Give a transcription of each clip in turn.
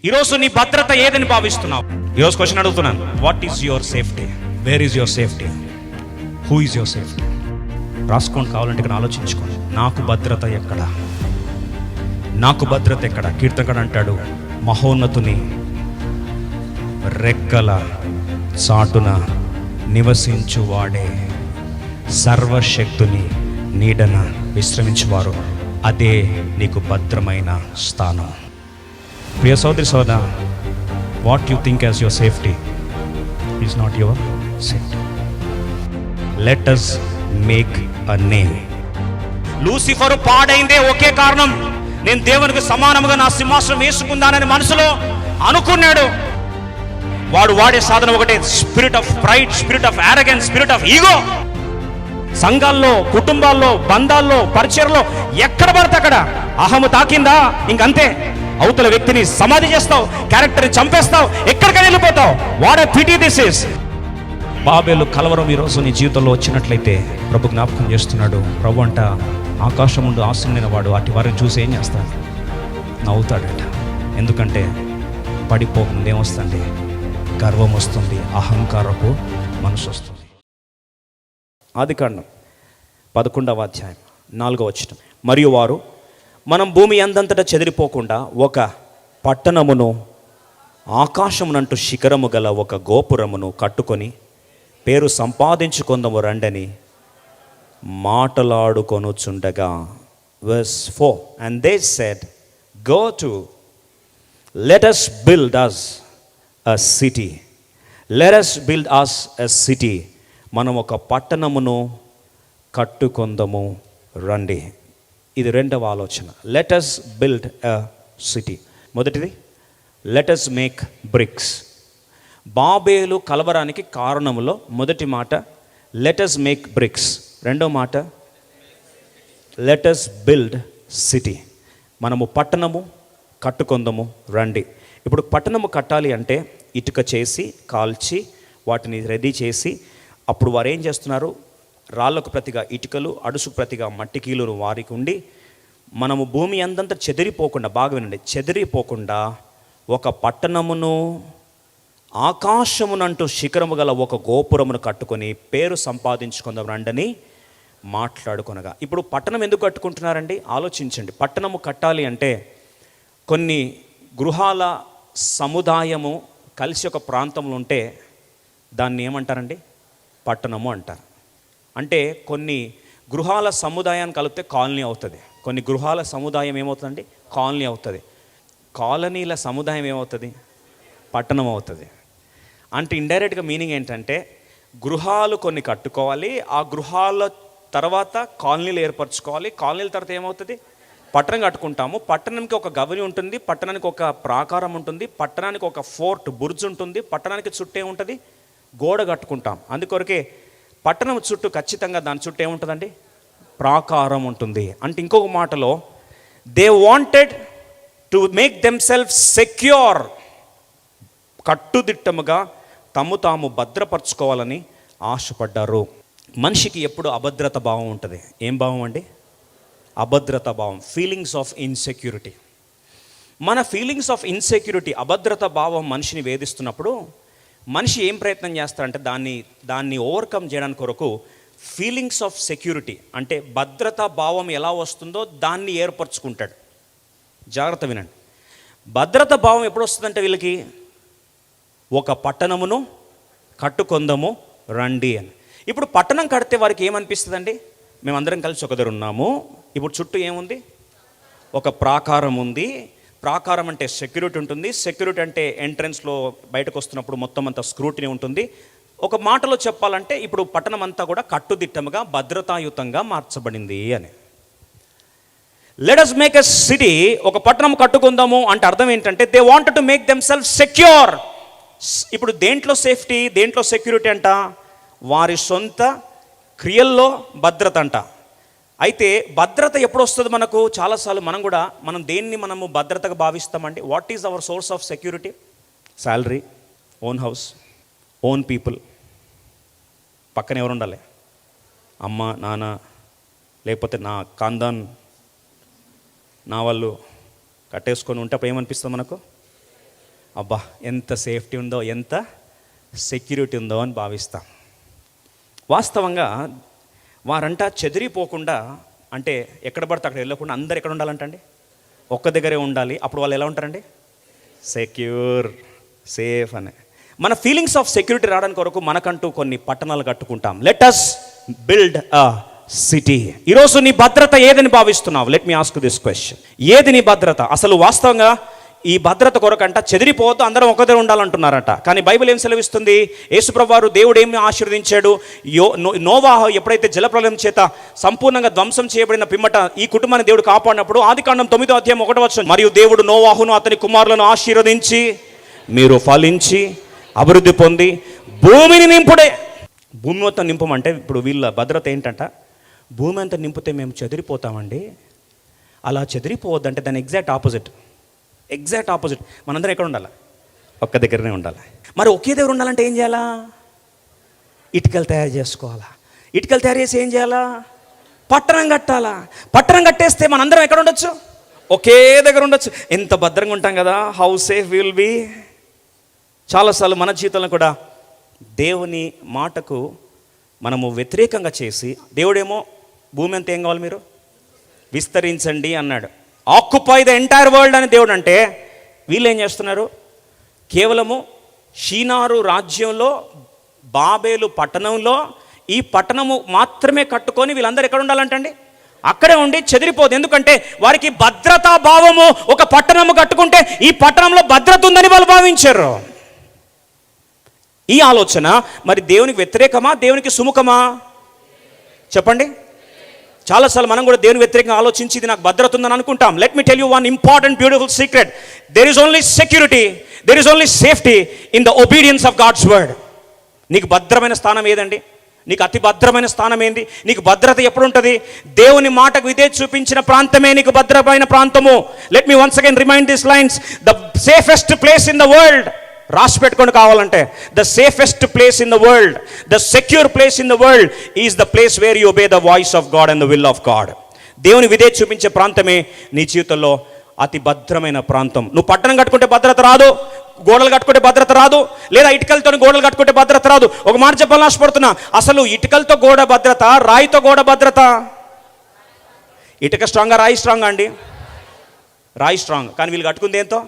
ఈరోజు నీ భద్రత ఏదని భావిస్తున్నావు? ఈరోజు క్వశ్చన్ అడుగుతున్నాను, what is your safety? Where is your safety? Who is your safety? రాసుకోండి, కావాలంటే ఇక్కడ ఆలోచించుకోండి. నాకు భద్రత ఎక్కడ? నాకు భద్రత ఎక్కడ? కీర్తనకారుడు అంటాడు, మహోన్నతుని రెక్కల చాటున నివసించువాడే, సర్వశక్తుని నీడన విశ్రమించువారు, అదే నీకు భద్రమైన స్థానం. ప్రియ సోదరి సోదరా, what you think as your safety is not your safety. Let us make a name. Lucifer పాడైందే ఒకే కారణం, నేను దేవునికి సమానముగా నా సింహాసనం వేసుకుందానని మనసులో అనుకున్నాడు. వాడు వాడే సాధన ఒకటే, spirit of pride, spirit of arrogance, spirit of ego. సంఘాల్లో, కుటుంబాల్లో, బంధాల్లో, పరిచయలో ఎక్కడ పడితే అక్కడ అహము తాకిందా ఇంకంతే. అవతల వ్యక్తిని సమాధి చేస్తావు, క్యారెక్టర్ని చంపేస్తావు, ఎక్కడికైనా వెళ్ళిపోతావు. What a pity this is. Babel కలవరం ఈరోజు నీ జీవితంలో వచ్చినట్లయితే ప్రభు జ్ఞాపకం చేస్తున్నాడు. ప్రభు అంట, ఆకాశం ముందు ఆసీనుడైన వాడు అటు వారిని చూసి ఏం చేస్తాడు? నవ్వుతాడట. ఎందుకంటే పడిపోకుండా ఏమొస్తుంది? గర్వం వస్తుంది, అహంకారపు మనసు వస్తుంది. ఆదికాండం 11వ అధ్యాయం 4వ వచనం. మరియు వారు, మనం భూమి అందంతటా చెదిరిపోకుండా ఒక పట్టణమును, ఆకాశమునంటూ శిఖరము గల ఒక గోపురమును కట్టుకొని పేరు సంపాదించుకుందాము రండని మాటలాడుకొనుచుండగా. verse 4, and they said, go to, let us build us a city, let us build us a city. మనం ఒక పట్టణమును కట్టుకొందము రండి. ఇది రెండవ ఆలోచన. Let us build a city. మొదటిది, లెట్ us make bricks. బాబేలు కలవరానికి కారణములో మొదటి మాట లెట్ us make bricks. రెండో మాట లెట్ us build city. మనము పట్టణము కట్టుకొందము రండి. ఇప్పుడు పట్టణము కట్టాలి అంటే ఇటుక చేసి, కాల్చి, వాటిని రెడీ చేసి, అప్పుడు వారు ఏం చేస్తున్నారు? రాళ్లకు ప్రతిగా ఇటుకలు, అడుసుకు ప్రతిగా మట్టి కీలును వారికి ఉండి, మనము భూమి అందంతా చెదిరిపోకుండా, బాగా వినండి, చెదిరిపోకుండా ఒక పట్టణమును, ఆకాశమునంటూ శిఖరము గల ఒక గోపురమును కట్టుకొని పేరు సంపాదించుకుందాం రండని మాట్లాడుకొనగా. ఇప్పుడు పట్టణం ఎందుకు కట్టుకుంటున్నారండి? ఆలోచించండి. పట్టణము కట్టాలి అంటే కొన్ని గృహాల సముదాయము కలిసి ఒక ప్రాంతంలో ఉంటే దాన్ని ఏమంటారండి? పట్టణము అంటారు. అంటే కొన్ని గృహాల సముదాయాన్ని కలిపితే కాలనీ అవుతుంది. కొన్ని గృహాల సముదాయం ఏమవుతుందండి? కాలనీ అవుతుంది. కాలనీల సముదాయం ఏమవుతుంది? పట్టణం అవుతుంది. అంటే ఇండైరెక్ట్గా మీనింగ్ ఏంటంటే, గృహాలు కొన్ని కట్టుకోవాలి, ఆ గృహాల తర్వాత కాలనీలు ఏర్పరచుకోవాలి, కాలనీల తర్వాత ఏమవుతుంది? పట్టణం కట్టుకుంటాము. పట్టణానికి ఒక గవని ఉంటుంది, పట్టణానికి ఒక ప్రాకారం ఉంటుంది, పట్టణానికి ఒక ఫోర్ట్, బుర్జ్ ఉంటుంది, పట్టణానికి చుట్టూ ఏముంటుంది? గోడ కట్టుకుంటాం. అందుకొరకే పట్టణం చుట్టూ ఖచ్చితంగా దాని చుట్టూ ఏముంటుందండి? ప్రాకారం ఉంటుంది. అంటే ఇంకొక మాటలో, they wanted to make themselves secure. కట్టుదిట్టముగా తము తాము భద్రపరచుకోవాలని ఆశపడ్డారు. మనిషికి ఎప్పుడు అభద్రత భావం ఉంటుంది. ఏం భావం అండి? అభద్రత భావం, ఫీలింగ్స్ ఆఫ్ ఇన్సెక్యూరిటీ. మన ఫీలింగ్స్ ఆఫ్ ఇన్సెక్యూరిటీ, అభద్రత భావం మనిషిని వేధిస్తున్నప్పుడు మనిషి ఏం ప్రయత్నం చేస్తారంటే దాన్ని ఓవర్కమ్ చేయడానికి కొరకు ఫీలింగ్స్ ఆఫ్ సెక్యూరిటీ, అంటే భద్రతా భావం ఎలా వస్తుందో దాన్ని ఏర్పరచుకుంటాడు. జాగ్రత్త వినండి. భద్రతా భావం ఎప్పుడు వస్తుందంటే వీళ్ళకి, ఒక పట్టణమును కట్టుకొందము రండి అని. ఇప్పుడు పట్టణం కడితే వారికి ఏమనిపిస్తుందండి? మేమందరం కలిసి ఒక దగ్గర ఉన్నాము, ఇప్పుడు చుట్టూ ఏముంది? ఒక ప్రాకారం ఉంది. ప్రాకారం అంటే సెక్యూరిటీ ఉంటుంది. సెక్యూరిటీ అంటే ఎంట్రన్స్లో బయటకు వస్తున్నప్పుడు మొత్తం అంతా స్క్రూటినీ ఉంటుంది. ఒక మాటలో చెప్పాలంటే ఇప్పుడు పట్టణం అంతా కూడా కట్టుదిట్టముగా భద్రతాయుతంగా మార్చబడింది అని. Let us make a city. ఒక పట్టణం కట్టుకుందాము అంటే అర్థం ఏంటంటే, they wanted to make themselves secure. ఇప్పుడు దేంట్లో సేఫ్టీ, దేంట్లో సెక్యూరిటీ అంట? వారి సొంత క్రియల్లో భద్రత అంట. అయితే భద్రత ఎప్పుడు వస్తుంది మనకు? చాలాసార్లు మనం దేన్ని మనము భద్రతగా భావిస్తామండి? What is our source of security? Salary, own house, own people. పక్కన ఎవరు ఉండాలి? అమ్మ, నాన్న, లేకపోతే నా ఖాందాన్, నా వాళ్ళు కట్టేసుకొని ఉంటే అప్పుడు ఏమనిపిస్తుంది మనకు? అబ్బా ఎంత సేఫ్టీ ఉందో, ఎంత సెక్యూరిటీ ఉందో అని భావిస్తాం. వాస్తవంగా వారంట చెదిరిపోకుండా, అంటే ఎక్కడ పడితే అక్కడ వెళ్ళకుండా అందరు ఎక్కడ ఉండాలంటండి? ఒక్క దగ్గరే ఉండాలి. అప్పుడు వాళ్ళు ఎలా ఉంటారండి? సెక్యూర్, సేఫ్ అని. మన ఫీలింగ్స్ ఆఫ్ సెక్యూరిటీ రావడానికి కొరకు మనకంటూ కొన్ని పట్టణాలు కట్టుకుంటాం. Let us build a city. ఈరోజు నీ భద్రత ఏదని భావిస్తున్నావు? Let me ask this question. ఏది నీ భద్రత? అసలు వాస్తవంగా ఈ భద్రత కొరకంట చెదిరిపోవద్దు, అందరం ఒక దగ్గర ఉండాలంటున్నారట. కానీ బైబిల్ ఏం సెలవిస్తుంది? యేసుప్రభువారు దేవుడు ఏమి ఆశీర్వదించాడు? నోవాహు ఎప్పుడైతే జలప్రలయం చేత సంపూర్ణంగా ధ్వంసం చేయబడిన పిమ్మట ఈ కుటుంబాన్ని దేవుడు కాపాడినప్పుడు, ఆదికాండం 9వ అధ్యాయం 1వ వచనం, మరియు దేవుడు నోవాహును అతని కుమారులను ఆశీర్వదించి మీరు ఫలించి అభివృద్ధి పొంది భూమిని నింపుడే. భూమి మొత్తం నింపమంటే ఇప్పుడు వీళ్ళ భద్రత ఏంటంట? భూమి అంతా నింపితే మేము చెదిరిపోతామండి. అలా చెదిరిపోవద్దంటే దాని ఎగ్జాక్ట్ ఆపోజిట్. మనందరం ఎక్కడ ఉండాలి? ఒక్క దగ్గరనే ఉండాలి. మరి ఒకే దగ్గర ఉండాలంటే ఏం చేయాలా? ఇటుకలు తయారు చేసుకోవాలా. ఇటుకలు తయారు చేసి ఏం చేయాలా? పట్టణం కట్టాలా. పట్టణం కట్టేస్తే మనందరం ఎక్కడ ఉండొచ్చు? ఒకే దగ్గర ఉండొచ్చు. ఎంత భద్రంగా ఉంటాం కదా. How safe will be. చాలాసార్లు మన జీవితంలో కూడా దేవుని మాటకు మనము వ్యతిరేకంగా చేసి, దేవుడేమో భూమి అంతా ఏం కావాలి, మీరు విస్తరించండి అన్నాడు. ఆక్యుపై ద ఎంటైర్ వరల్డ్ అని దేవుడు అంటే, వీళ్ళు ఏం చేస్తున్నారు? కేవలము షీనారు రాజ్యంలో బాబేలు పట్టణంలో ఈ పట్టణము మాత్రమే కట్టుకొని వీళ్ళందరూ ఎక్కడ ఉండాలంటండి? అక్కడే ఉండి చెదిరిపోదు. ఎందుకంటే వారికి భద్రతా భావము, ఒక పట్టణము కట్టుకుంటే ఈ పట్టణంలో భద్రత ఉందని వాళ్ళు భావించారు. ఈ ఆలోచన మరి దేవునికి వ్యతిరేకమా, దేవునికి సుముఖమా? చెప్పండి. చాలాసార్లు మనం కూడా దేవుని వ్యతిరేకంగా ఆలోచించి ఇది నాకు భద్రత ఉందని అనుకుంటాం. Let me tell you one important beautiful secret. There is only security, there is only safety in the obedience of God's word. నీకు భద్రమైన స్థానం ఏదండి? నీకు అతి భద్రమైన స్థానం ఏంది? నీకు భద్రత ఎప్పుడు ఉంటుంది? దేవుని మాటకు విధేయత చూపించిన ప్రాంతమే నీకు భద్రమైన ప్రాంతము. Let me once again remind this lines. The safest place in the world, రాసి పెట్టుకొని కావాలంటే, the safest place in the world, the secure place in the world is the place where you obey the voice of God and the will of God. దేవుని విధేయత చూపించే ప్రాంతమే నీ జీవితంలో అతి భద్రమైన ప్రాంతం. నువ్వు పట్టణం కట్టుకుంటే భద్రత రాదు, గోడలు కట్టుకుంటే భద్రత రాదు, లేదా ఇటుకలతో గోడలు కట్టుకుంటే భద్రత రాదు. ఒక మాట చెప్పాలని ఆశపడుతున్నా, అసలు ఇటుకలతో గోడ భద్రత, రాయితో గోడ భద్రత? ఇటుక స్ట్రాంగా, రాయి స్ట్రాంగా అండి? రాయి స్ట్రాంగ్. కానీ వీళ్ళు కట్టుకుంది ఏంతో?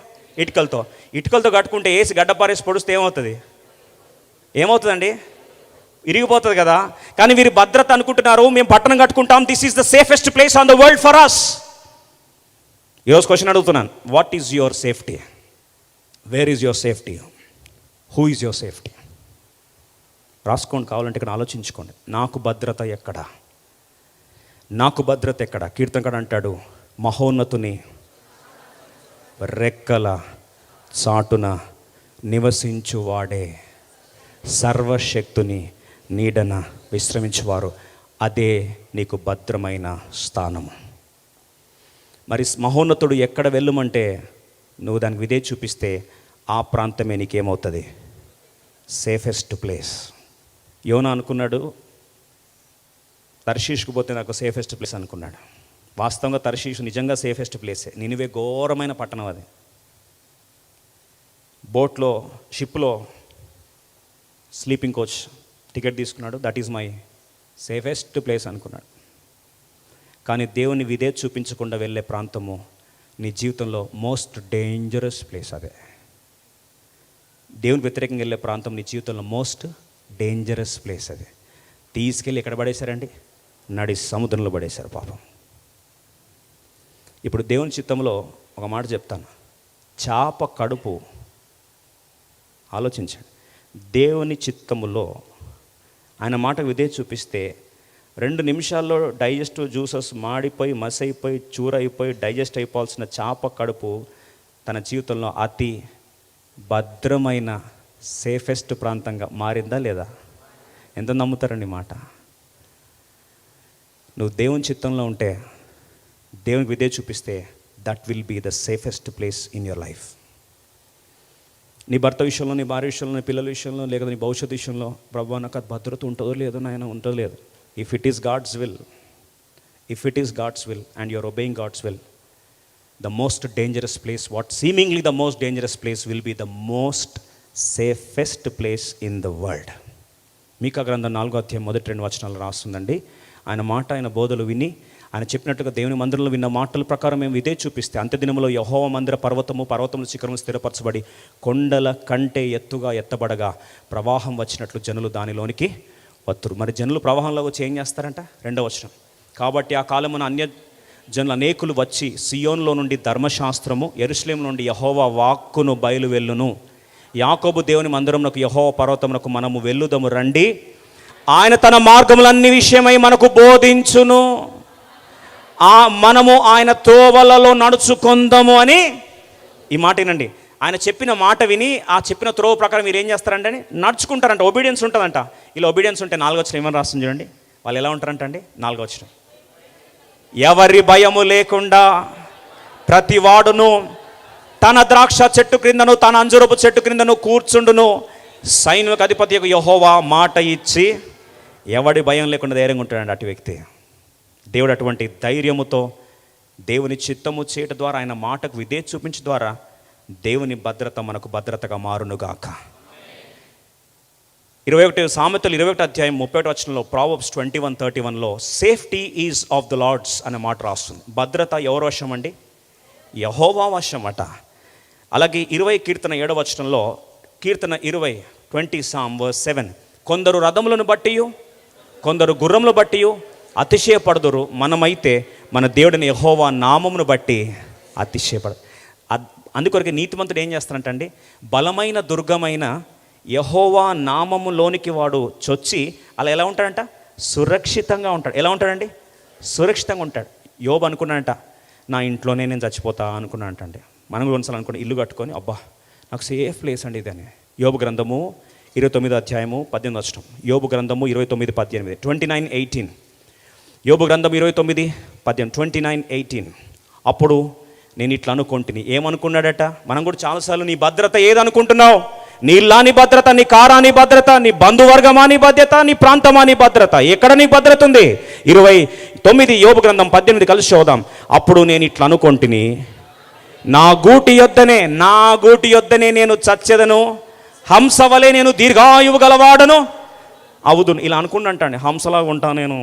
ఇటుకలతో. ఇటుకలతో కట్టుకుంటే వేసి గడ్డపారేసి పొడిస్తే ఏమవుతుందండి? ఇరిగిపోతుంది కదా. కానీ వీరి భద్రత అనుకుంటున్నారు, మేము పట్టణం కట్టుకుంటాం, this is the safest place on the world for us. ఈరోజు క్వశ్చన్ అడుగుతున్నాను, what is your safety? Where is your safety? Who is your safety? రాసుకోండి, కావాలంటే ఇక్కడ ఆలోచించుకోండి. నాకు భద్రత ఎక్కడ? నాకు భద్రత ఎక్కడ? కీర్తనకాడు అంటాడు, మహోన్నతుని రెక్కల చాటున నివసించువాడే, సర్వశక్తుని నీడన విశ్రమించువారు, అదే నీకు భద్రమైన స్థానము. మరి మహోన్నతుడు ఎక్కడ వెళ్ళమంటే నువ్వు దానికి విధేయత చూపిస్తే ఆ ప్రాంతమే నీకేమవుతుంది? Safest place. యోనా అనుకున్నాడు తర్షీష్కు పోతే నాకు సేఫెస్ట్ ప్లేస్ అనుకున్నాడు. వాస్తవంగా తర్షీషు నిజంగా సేఫెస్ట్ ప్లేసే. నినివే ఘోరమైన పట్టణం అది. బోట్లో, షిప్లో స్లీపింగ్ కోచ్ టికెట్ తీసుకున్నాడు, that is my safest place అనుకున్నాడు. కానీ దేవుని విధేయత చూపించకుండా వెళ్ళే ప్రాంతము నీ జీవితంలో మోస్ట్ డేంజరస్ ప్లేస్. అదే దేవుని వ్యతిరేకంగా వెళ్ళే ప్రాంతం నీ జీవితంలో మోస్ట్ డేంజరస్ ప్లేస్. అదే తీసుకెళ్ళి ఎక్కడ పడేశారండి? నడి సముద్రంలో పడేశారు పాపం. ఇప్పుడు దేవుని చిత్తంలో ఒక మాట చెప్తాను. చాప కడుపు, ఆలోచించండి, దేవుని చిత్తములో ఆయన మాటకు విధేయత చూపిస్తే 2 నిమిషాల్లో డైజెస్టివ్ జ్యూసెస్ మాడిపోయి మసైపోయి చూరైపోయి డైజెస్ట్ అయిపోవాల్సిన చాప కడుపు తన జీవితంలో అతి భద్రమైన సేఫెస్ట్ ప్రాంతంగా మారిందా లేదా? ఎంత నమ్ముతారండి మాట? నువ్వు దేవుని చిత్తంలో ఉంటే, దేవునికి విధేయత చూపిస్తే, that will be the safest place in your life. నీ భర్త విషయంలో, నీ భార్య విషయంలో, నీ పిల్లల విషయంలో, లేదా నీ భవిష్యత్తు విషయంలో, ప్రభువా నాకు అది భద్రత ఉంటుందో లేదో నాయన, ఉంటుందో లేదు. If it is God's will, if it is God's will and you're obeying God's will, the most dangerous place, what seemingly the most dangerous place will be the most safest place in the world. మీకా గ్రంథం 4వ అధ్యాయం మొదటి 2 వచనాలు రాస్తుందండి. ఆయన మాట, ఆయన బోధలు విని, ఆయన చెప్పినట్టుగా దేవుని మందిరంలో విన్న మాటల ప్రకారం మేము ఇదే చూపిస్తే అంత్యదినములో యెహోవా మందిర పర్వతముల శిఖరము స్థిరపరచబడి కొండల కంటే ఎత్తుగా ఎత్తబడగా ప్రవాహం వచ్చినట్లు జనులు దానిలోనికి వత్తురు. మరి జనులు ప్రవాహంలో వచ్చి ఏం చేస్తారంట? 2వ వచనం. కాబట్టి ఆ కాలమున అన్య జనులు అనేకులు వచ్చి సియోన్లో నుండి ధర్మశాస్త్రము, యెరూషలేము నుండి యెహోవా వాక్కును బయలువెల్లును. యాకోబు దేవుని మందిరమునకు, యెహోవా పర్వతమునకు మనము వెళ్ళుదము రండి, ఆయన తన మార్గములన్నీ విషయమై మనకు బోధించును, మనము ఆయన త్రోవలలో నడుచుకుందాము అని. ఈ మాట వినండి. ఆయన చెప్పిన మాట విని ఆ చెప్పిన త్రోవ ప్రకారం మీరు ఏం చేస్తారంటే నడుచుకుంటారంట. ఒబీడియన్స్ ఉంటుందంట. ఇలా ఒబీడియన్స్ ఉంటే 4వ వచనం ఏమని రాస్తుంది చూడండి. వాళ్ళు ఎలా ఉంటారంట అండి? 4వ వచనం, ఎవరి భయము లేకుండా ప్రతివాడును తన ద్రాక్ష చెట్టు క్రిందను తన అంజూరపు చెట్టు క్రిందను కూర్చుండును, సైన్యకు అధిపతి యెహోవా మాట ఇచ్చి. ఎవడి భయం లేకుండా ధైర్యంగా ఉంటాడండి అటు వ్యక్తి. దేవుడు అటువంటి ధైర్యముతో దేవుని చిత్తము చేయటం ద్వారా, ఆయన మాటకు విధేయత చూపించడం ద్వారా దేవుని భద్రత మనకు భద్రతగా మారునుగాక. 21 సామెతలు 21 అధ్యాయం 31 వచనంలో, Proverbs 21:31లో safety is of the lord's అనే మాట రాస్తుంది. భద్రత ఎవరి వశం అండి? యెహోవా వశం అట. అలాగే 20 కీర్తన 7వ వచనంలో, కీర్తన 20 Psalm verse 7, కొందరు రథములను బట్టి కొందరు గుర్రములు బట్టి అతిశయపడదురు, మనమైతే మన దేవుడిని యెహోవా నామమును బట్టి అతిశయపడ. అందుకొరకు నీతిమంతుడు ఏం చేస్తారంటండి? బలమైన దుర్గమైన యెహోవా నామములోనికి వాడు చొచ్చి అలా ఎలా ఉంటాడంట? సురక్షితంగా ఉంటాడు. ఎలా ఉంటాడండి? సురక్షితంగా ఉంటాడు. యోబు అనుకున్నాడంట, నా ఇంట్లోనే నేను చచ్చిపోతా అనుకున్నాడంటే. మనం కూడా కొన్నిసార్లు అనుకుని ఇల్లు కట్టుకొని, అబ్బా నాకు సేఫ్ ప్లేస్ అండి ఇదని. యోబు గ్రంథము 29వ అధ్యాయము 18వ వచనం. యోబు గ్రంథము 29:18, 29:18. యోబు గ్రంథం 29:18, 29:18. అప్పుడు నేను ఇట్లా అనుకుంటుని. ఏమనుకున్నాడట? మనం కూడా చాలాసార్లు నీ భద్రత ఏదనుకుంటున్నావు? నీ ఇల్లాని భద్రత, నీ కారాని భద్రత, నీ బంధువర్గమా నీ భద్రత, నీ ప్రాంతమా నీ భద్రత? ఎక్కడ నీ భద్రత ఉంది? 29 యోబు గ్రంథం 18 కలిసి చూద్దాం. అప్పుడు నేను ఇట్లా అనుకుంటుని, నా గూటి యొద్దనే నేను చచ్చెదను, హంసవలే నేను దీర్ఘాయువు గలవాడను అవుదును. ఇలా అనుకున్నాంటండి, హంసలాగా ఉంటాను నేను,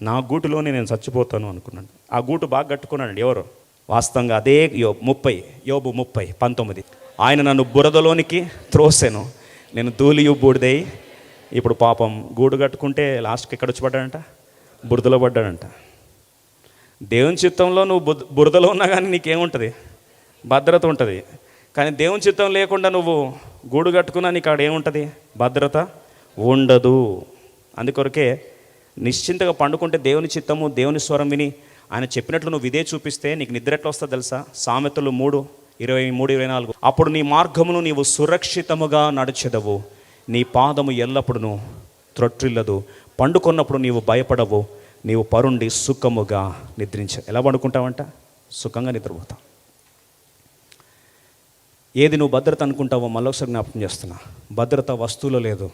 నా గూటిలోనే నేను చచ్చిపోతాను అనుకున్నాను. ఆ గూటు బాగా కట్టుకున్నానండి. ఎవరు? వాస్తవంగా అదే యోబు 30:19. ఆయన నన్ను బురదలోనికి త్రోసెను, నేను ధూళియు బూడిదై. ఇప్పుడు పాపం గూడు కట్టుకుంటే లాస్ట్కి ఎక్కడ వచ్చి పడ్డాడంట? బురదలో పడ్డాడంట. దేవుని చిత్తంలో నువ్వు బురదలో ఉన్నా కానీ నీకేముంటుంది? భద్రత ఉంటుంది. కానీ దేవుని చిత్తం లేకుండా నువ్వు గూడు కట్టుకున్నా నీకు అక్కడ ఏముంటుంది? భద్రత ఉండదు. అందుకొరకే నిశ్చింతగా పండుకుంటే దేవుని చిత్తము, దేవుని స్వరం విని ఆయన చెప్పినట్లు నువ్వు ఇదే చూపిస్తే నీకు నిద్ర ఎట్లా వస్తుందో తెలుసా? సామెతలు 3:23-24. అప్పుడు నీ మార్గమును నీవు సురక్షితముగా నడిచెదవు, నీ పాదము ఎల్లప్పుడూ త్రొట్టిల్లదు, పండుకున్నప్పుడు నీవు భయపడవు, నీవు పరుండి సుఖముగా నిద్రించ. ఎలా పండుకుంటావంట? సుఖంగా నిద్రపోతావు. ఏది నువ్వు భద్రత అనుకుంటావో మళ్ళొకసారి జ్ఞాపకం చేస్తున్నా. భద్రత వస్తువులో లేదు,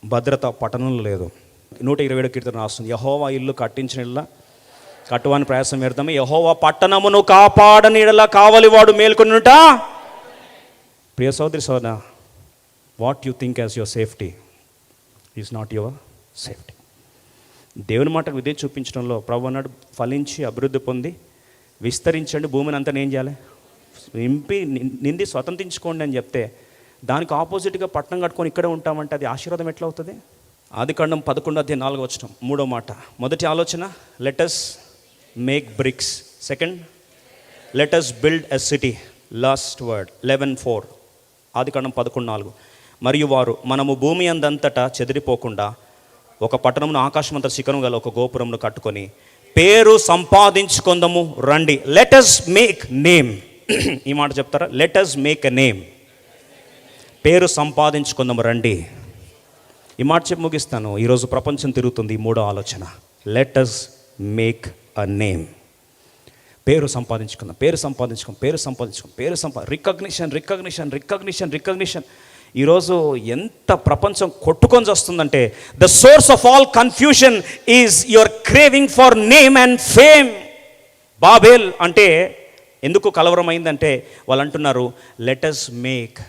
భద్రత పట్టణంలో లేదు. 127 కీర్తన రాస్తుంది, యెహోవా ఇల్లు కట్టించిన ఇళ్ళ కట్టువాని ప్రయాసం వ్యర్థమే, యెహోవా పట్టణమును కాపాడని ఇళ్ళ కావలివాడు మేల్కొనుట. ప్రియ సోదరి సోదర, what you think as your safety is not your safety. దేవుని మాటకు విధేయత చూపించడంలో ప్రభు అన్నాడు, ఫలించి అభివృద్ధి పొంది విస్తరించండి, భూమిని అంతా ఏం చేయాలి? నింది స్వతంత్రించుకోండి అని చెప్తే దానికి ఆపోజిట్గా పట్టణం కట్టుకొని ఇక్కడే ఉంటామంటే అది ఆశీర్వాదం ఎట్లా అవుతుంది? ఆదికాండం 11:4 3వ మాట. మొదటి ఆలోచన, let us make bricks. Second, let us build a city. Last word 11:4. ఆదికాండం 11:4. మరియు వారు, మనము భూమి అందంతటా చెదిరిపోకుండా ఒక పట్టణమును ఆకాశమంత శిఖరం గల ఒక గోపురమును కట్టుకొని పేరు సంపాదించుకుందాము రండి. Let us make name. ఈ మాట చెప్తారా? Let us make a name. పేరు సంపాదించుకుందాము రండి. ఈ మాట చెప్పి ముగిస్తాను. ఈరోజు ప్రపంచం తిరుగుతుంది. 3వ ఆలోచన, లెటస్ మేక్ అ నేమ్. పేరు సంపాదించుకుందాం, రికగ్నిషన్. ఈరోజు ఎంత ప్రపంచం కొట్టుకొని వస్తుందంటే, the source of all confusion is your craving for name and fame. Babel అంటే ఎందుకు కలవరమైందంటే వాళ్ళు అంటున్నారు, లెటస్ మేక్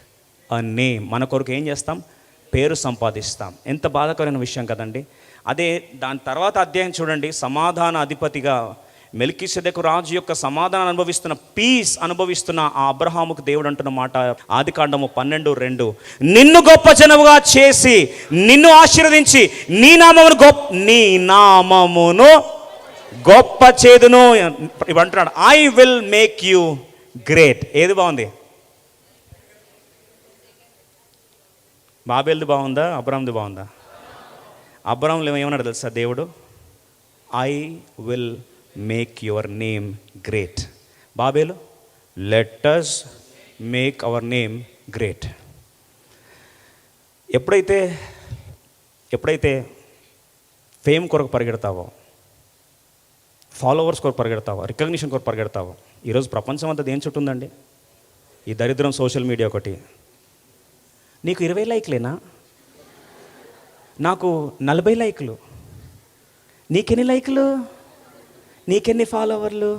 అ నేమ్. మన కొరకు ఏం చేస్తాం? పేరు సంపాదిస్తాం. ఎంత బాధాకరమైన విషయం కదండి. అదే దాని తర్వాత అధ్యాయం చూడండి, సమాధాన అధిపతిగా మెల్కీసెదెకు రాజు యొక్క సమాధానం అనుభవిస్తున్న, పీస్ అనుభవిస్తున్న ఆ అబ్రహాముకు దేవుడు అంటున్న మాట, ఆదికాండము 12:2, నిన్ను గొప్ప జనముగా చేసి నిన్ను ఆశీర్వదించి నీ నామమును గొప్ప చేదును. ఇప్పుడు అంటున్నాడు, I will make you great. ఏది బాగుంది? బాబేల్ది బాగుందా, అబ్రామ్ది బాగుందా? అబ్రామ్లో ఏమన్నాడు తెలుసా దేవుడు? I will make your name great. Babel, let us make our name great. ఎప్పుడైతే ఫేమ్ కొరకు పరిగెడతావో, ఫాలోవర్స్ కొరకు పరిగెడతావో, రికగ్నిషన్ కొరకు పరిగెడతావో, ఈరోజు ప్రపంచం అంతా దేని చుట్టూ ఉందండి? ఈ దరిద్రం సోషల్ మీడియా ఒకటి. నీకు 20 లైక్లేనా? నాకు 40 లైకులు. నీకెన్ని లైకులు? నీకెన్ని ఫాలోవర్లు?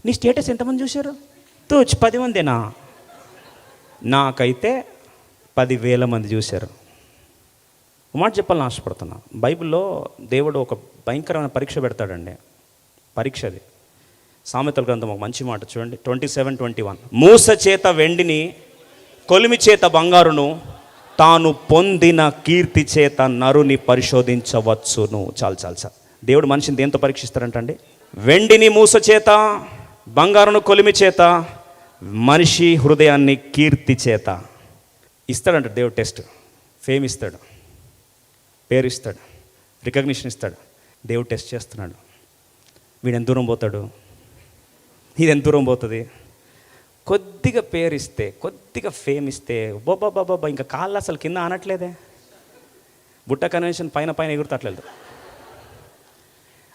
నీ స్టేటస్ ఎంతమంది చూశారు? 10 మందేనా? నాకైతే 10,000 మంది చూశారు. ఒక మాట చెప్పాలని ఆశపడుతున్నా. బైబిల్లో దేవుడు ఒక భయంకరమైన పరీక్ష పెడతాడండి. పరీక్ష అది. సామెతల గ్రంథం ఒక మంచి మాట చూడండి, 27:21. మూస చేత వెండిని, కొలిమి చేత బంగారును, తాను పొందిన కీర్తి చేత నరుని పరిశోధించవచ్చును. చాలు. దేవుడు మనిషిని దేంతో పరీక్షిస్తారంటండి? వెండిని మూస చేత, బంగారును కొలిమి చేత, మనిషి హృదయాన్ని కీర్తి చేత ఇస్తాడంట దేవుడు. టెస్ట్, ఫేమ్ ఇస్తాడు, పేరు ఇస్తాడు, రికగ్నిషన్ ఇస్తాడు. దేవుడు టెస్ట్ చేస్తున్నాడు. వీడు ఎంత దూరం పోతాడు, ఇది ఎంత దూరం పోతుంది. కొద్దిగా పేరు ఇస్తే, కొద్దిగా ఫేమ్ ఇస్తే బాబా ఇంకా కాళ్ళు అసలు కింద అనట్లేదే. బుట్ట కన్వెన్షన్ పైన ఎగురుతట్లేదు.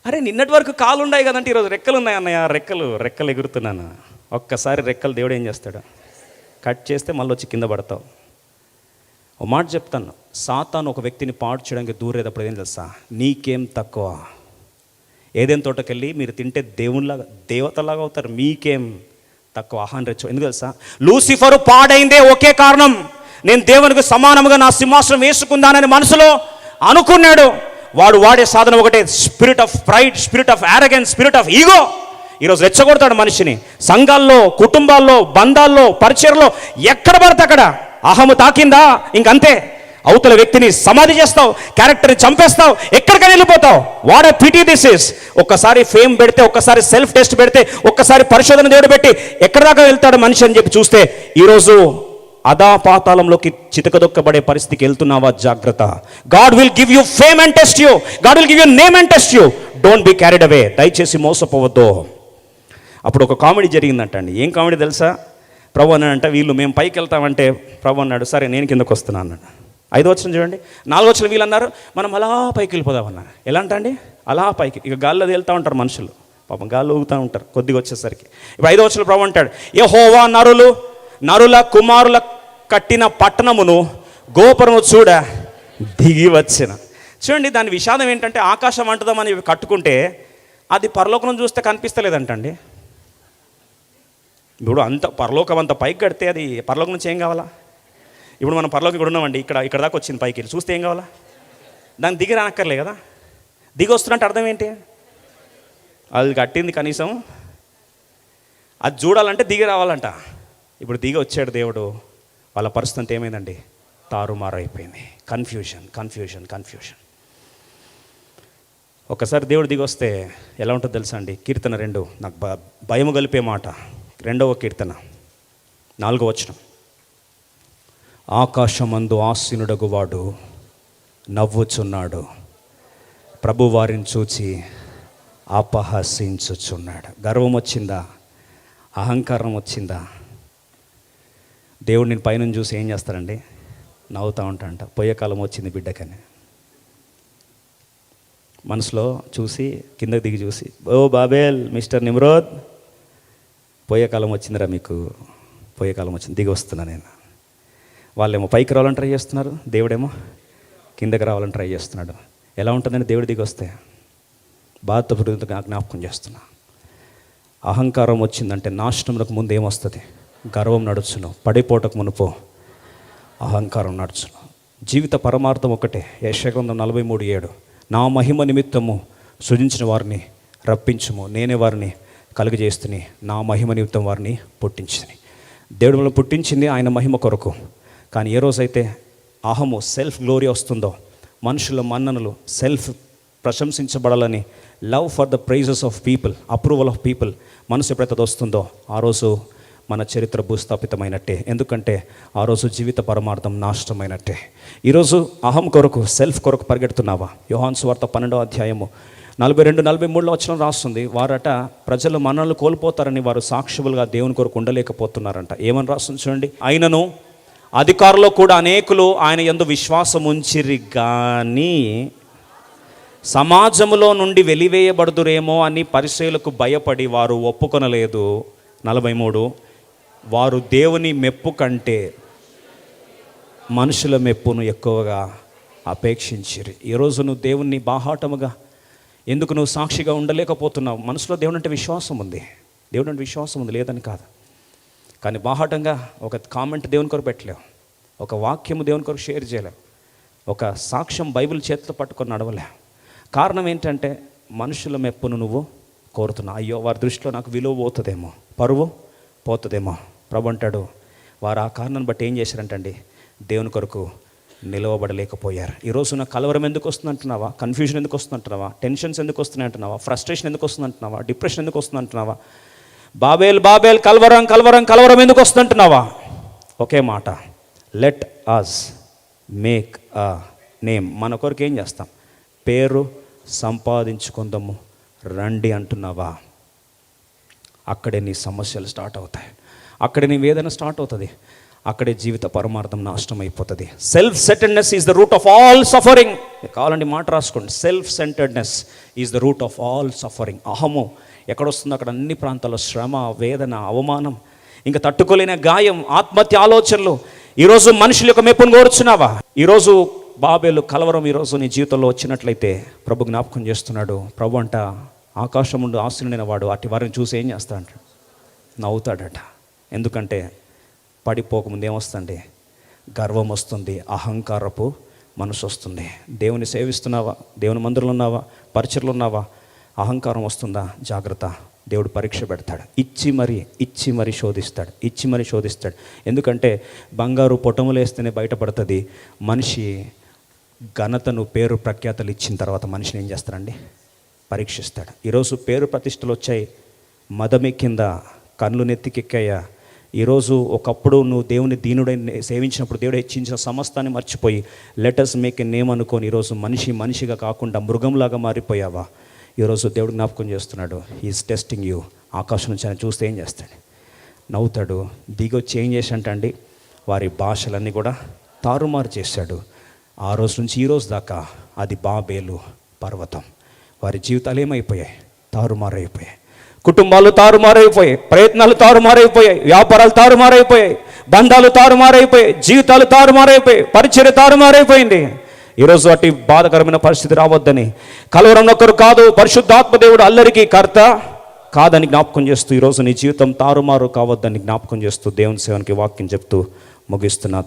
అరే నిన్నటి వరకు కాళ్ళు ఉన్నాయి కదంటే ఈరోజు రెక్కలు ఉన్నాయి అన్నయ్య, రెక్కలు ఎగురుతున్నాను. ఒక్కసారి రెక్కలు దేవుడు ఏం చేస్తాడు? కట్ చేస్తే మళ్ళీ వచ్చి కింద పడతావు. ఒక మాట చెప్తాను, సాతాను ఒక వ్యక్తిని పాడు చేయడానికి దూరేటప్పుడు ఏం తెలుసా? నీకేం తక్కువ? ఏదైనా తోటకెళ్ళి మీరు తింటే దేవునిలాగా, దేవతలాగా అవుతారు. మీకేం తక్కువ? ఆహారం రెచ్చు. ఎందుకు తెలుసా? లూసిఫరు పాడైందే ఒకే కారణం, నేను దేవునికి సమానంగా నా సింహాసనం వేసుకుందానని మనసులో అనుకున్నాడు. వాడు వాడే సాధనం ఒకటే, spirit of pride, spirit of arrogance, spirit of ego. ఈరోజు రెచ్చగొడతాడు మనిషిని. సంఘాల్లో, కుటుంబాల్లో, బంధాల్లో, పరిచయలో, ఎక్కడ పడితే అక్కడ అహము తాకిందా ఇంకంతే. అవతల వ్యక్తిని సమాధి చేస్తావు, క్యారెక్టర్ని చంపేస్తావు, ఎక్కడికైనా వెళ్ళిపోతావు. What a pity this is. ఒక్కసారి ఫేమ్ పెడితే, ఒక్కసారి సెల్ఫ్ టెస్ట్ పెడితే, ఒక్కసారి పరిశోధన దేవుడు పెట్టి ఎక్కడి దాకా వెళ్తాడు మనిషి అని చెప్పి చూస్తే ఈరోజు అధాపాతాళంలోకి చితకదొక్కబడే పరిస్థితికి వెళ్తున్నావా? జాగ్రత్త. God will give you fame and test you. God will give you name and test you. Don't be carried away. దయచేసి మోసపోవద్దు. అప్పుడు ఒక కామెడీ జరిగిందంటండి. ఏం కామెడీ తెలుసా? ప్రభు అన్నాడంట, వీళ్ళు మేము పైకి వెళ్తామంటే ప్రభు అన్నాడు, సరే నేను కిందకు వస్తున్నా అన్నాడు. 5వ వచనం చూడండి. 4వ వచనం వీళ్ళు అన్నారు, మనం అలా పైకి వెళ్ళిపోదామన్నా. ఎలా అంటండి? అలా పైకి. ఇక గాల్లో వెళ్తూ ఉంటారు మనుషులు, పాపం గాల్లో ఊగుతూ ఉంటారు కొద్దిగా వచ్చేసరికి. ఇప్పుడు 5వ వచనం ప్రభు అంటాడు, యెహోవా నరుల కుమారుల కట్టిన పట్టణమును గోపురము చూడ దిగి వచ్చిన. చూడండి, దాని విషాదం ఏంటంటే, ఆకాశం అంటుదామని కట్టుకుంటే అది పరలోకం చూస్తే కనిపిస్తలేదంటండి. ఇప్పుడు అంత పరలోకం అంత పైకి కడితే అది పరలోకం నుంచి ఏం కావాలా? ఇప్పుడు మనం పరలోకం కూడా ఉన్నామండి, ఇక్కడ దాకా వచ్చింది పైకి వెళ్ళి చూస్తే ఏం కావాలా? దాన్ని దిగి రానక్కర్లే కదా. దిగి వస్తున్నట్టు అర్థం ఏంటి? అది కట్టింది కనీసం అది చూడాలంటే దిగి రావాలంట. ఇప్పుడు దిగి వచ్చాడు దేవుడు. వాళ్ళ పరిస్థితి ఏమైందండి? తారుమారు అయిపోయింది. కన్ఫ్యూషన్. ఒకసారి దేవుడు దిగి వస్తే ఎలా ఉంటుందో తెలుసా అండి? కీర్తన 2 నాకు భయము కలిపే మాట. 2వ కీర్తన 4వ వచనం. ఆకాశమందు ఆసీనుడగువాడు నవ్వుచున్నాడు, ప్రభు వారిని చూచి అపహసించుచున్నాడు. గర్వం వచ్చిందా? అహంకారం వచ్చిందా? దేవుడు నేను పైన చూసి ఏం చేస్తారండి? నవ్వుతూ ఉంటాడంట. పోయే కాలం వచ్చింది బిడ్డకని మనసులో చూసి, కిందకి దిగి చూసి, ఓ బాబేల్, మిస్టర్ నిమ్రోద్, పోయే కాలం వచ్చిందిరా మీకు, పోయే కాలం వచ్చింది, దిగి వస్తున్నా నేను. వాళ్ళేమో పైకి రావాలని ట్రై చేస్తున్నారు, దేవుడేమో కిందకి రావాలని ట్రై చేస్తున్నాడు. ఎలా ఉంటుందని దేవుడు దిగి వస్తే బాధతో జ్ఞాపకం చేస్తున్నా. అహంకారం వచ్చిందంటే నాశనములకు ముందు ఏమొస్తుంది? గర్వం నడుచును. పడిపోటకు మునుపు అహంకారం నడుచును. జీవిత పరమార్థం ఒకటే. యెషయా గ్రంథం 43:7, నా మహిమ నిమిత్తము సృజించిన వారిని రప్పించుము, నేనే వారిని కలుగజేస్తుని, నా మహిమ నిమిత్తం వారిని పుట్టించుని. దేవుడు మనల్ని పుట్టించింది ఆయన మహిమ కొరకు. కానీ ఏ రోజైతే అహము, సెల్ఫ్ గ్లోరీ వస్తుందో, మనుషుల మన్ననలు, సెల్ఫ్ ప్రశంసించబడాలని, love for the praises of people, approval of people మనసు ఎప్పుడైతే వస్తుందో ఆ రోజు మన చరిత్ర భూస్థాపితమైనట్టే. ఎందుకంటే ఆ రోజు జీవిత పరమార్థం నాశనమైనట్టే. ఈరోజు అహం కొరకు, సెల్ఫ్ కొరకు పరిగెడుతున్నావా? యోహాను సువార్త 12వ అధ్యాయము 42-43 వచనం రాస్తుంది. వారట ప్రజలు మన్ననలు కోల్పోతారని వారు సాక్షులుగా దేవుని కొరకు ఉండలేకపోతున్నారంట. ఏమని రాస్తుంది చూడండి. అయినను అధికారులు కూడా అనేకులు ఆయన యందు విశ్వాసం ఉంచిరి గాని సమాజములో నుండి వెలివేయబడుదురేమో అని పరిసయ్యులకు భయపడి వారు ఒప్పుకొనలేదు. 43, వారు దేవుని మెప్పు కంటే మనుషుల మెప్పును ఎక్కువగా అపేక్షించిరి. ఈరోజు నువ్వు దేవుణ్ణి బాహాటముగా ఎందుకు నువ్వు సాక్షిగా ఉండలేకపోతున్నావు? మనసులో దేవుడు అంటే విశ్వాసం ఉంది, దేవుడు అంటే విశ్వాసం ఉంది, లేదని కాదు. కానీ బాహాటంగా ఒక కామెంట్ దేవుని కొరకు పెట్టలేవు, ఒక వాక్యము దేవుని కొరకు షేర్ చేయలేవు, ఒక సాక్ష్యం బైబిల్ చేతితో పట్టుకొని నడవలే. కారణం ఏంటంటే మనుషుల మెప్పును నువ్వు కోరుతున్నావు. అయ్యో వారి దృష్టిలో నాకు విలువ పోతుందేమో, పరువు పోతుందేమో. ప్రభు అంటాడు, వారు ఆ కారణాన్ని బట్టి ఏం చేశారంటండి? దేవుని కొరకు నిలవబడలేకపోయారు. ఈరోజు నాకు కలవరం ఎందుకు వస్తుంది అంటున్నావా? కన్ఫ్యూజన్ ఎందుకు వస్తుంది అంటున్నావా? టెన్షన్స్ ఎందుకు వస్తున్నాయి అంటున్నావా? ఫ్రస్ట్రేషన్ ఎందుకు వస్తుంది అంటున్నావా? డిప్రెషన్ ఎందుకు వస్తుంది అంటున్నావా? బాబేల్ బాబేల్ కలవరం కలవరం కలవరం ఎందుకు వస్తుంది అంటున్నావా? ఒకే మాట, let us make a name. మన కొరకు ఏం చేస్తాం? పేరు సంపాదించుకుందాము రండి అంటున్నావా? అక్కడే నీ సమస్యలు స్టార్ట్ అవుతాయి, అక్కడే నీ వేదన స్టార్ట్ అవుతుంది, అక్కడే జీవిత పరమార్థం నాశనం అయిపోతుంది. Self centredness is the root of all suffering. కావాలండి మాట రాసుకోండి. Self centredness is the root of all suffering. అహము ఎక్కడొస్తుందో అక్కడ అన్ని ప్రాంతాల్లో శ్రమ, వేదన, అవమానం, ఇంకా తట్టుకోలేని గాయం, ఆత్మహత్య ఆలోచనలు. ఈరోజు మనుషుల యొక్క మెప్పును కోరుచున్నావా? ఈరోజు బాబేలు కలవరం ఈరోజు నీ జీవితంలో వచ్చినట్లయితే ప్రభు జ్ఞాపకం చేస్తున్నాడు. ప్రభు అంట ఆకాశం నుండి ఆశీనుడైన వాడు అటు వారిని చూసి ఏం చేస్తా అంట? నవ్వుతాడట. ఎందుకంటే పడిపోకముందు ఏమొస్తుంది? గర్వం వస్తుంది, అహంకారపు మనసు వస్తుంది. దేవుని సేవిస్తున్నావా? దేవుని మందిరంలో ఉన్నావా? పరిచర్లు ఉన్నావా? అహంకారం వస్తుందా? జాగ్రత్త. దేవుడు పరీక్ష పెడతాడు. ఇచ్చి మరీ శోధిస్తాడు. ఎందుకంటే బంగారు పొటములు వేస్తేనే బయటపడుతుంది. మనిషి ఘనతను, పేరు ప్రఖ్యాతలు ఇచ్చిన తర్వాత మనిషిని ఏం చేస్తారండి? పరీక్షిస్తాడు. ఈరోజు పేరు ప్రతిష్టలు వచ్చాయి, మదమెక్కిందా, కళ్ళు నెత్తికెక్కాయా? ఈరోజు ఒకప్పుడు నువ్వు దేవుని దీనుడై సేవించినప్పుడు దేవుడు హెచ్చించిన సమస్తాన్ని మర్చిపోయి లెటస్ మేక్ ఎ నేమ్ అనుకొని ఈరోజు మనిషిగా కాకుండా మృగంలాగా మారిపోయావా? ఈరోజు దేవుడు జ్ఞాపకం చేస్తున్నాడు. He is testing you. ఆకాశం నుంచి ఆయన చూస్తే ఏం చేస్తాడు? నవ్వుతాడు. దిగొచ్చి ఏం చేశాడండి? వారి భాషలన్నీ కూడా తారుమారు చేశాడు. ఆ రోజు నుంచి ఈ రోజు దాకా అది బాబేలు పర్వతం. వారి జీవితాలు ఏమైపోయాయి? తారుమారైపోయాయి. కుటుంబాలు తారుమారైపోయాయి, ప్రయత్నాలు తారుమారైపోయాయి, వ్యాపారాలు తారుమారైపోయాయి, బంధాలు తారుమారైపోయాయి, జీవితాలు తారుమారైపోయాయి, పరిచర్య తారుమారైపోయింది. ఈరోజు అటు బాధకరమైన పరిస్థితి రావద్దని, కలవరం ఒక్కరు కాదు, పరిశుద్ధాత్మ దేవుడు అల్లరికి కర్త కాదని జ్ఞాపకం చేస్తూ, ఈరోజు నీ జీవితం తారుమారు కావద్దని జ్ఞాపకం చేస్తూ దేవుని సేవనికి వాక్యం చెప్తూ ముగిస్తున్నా.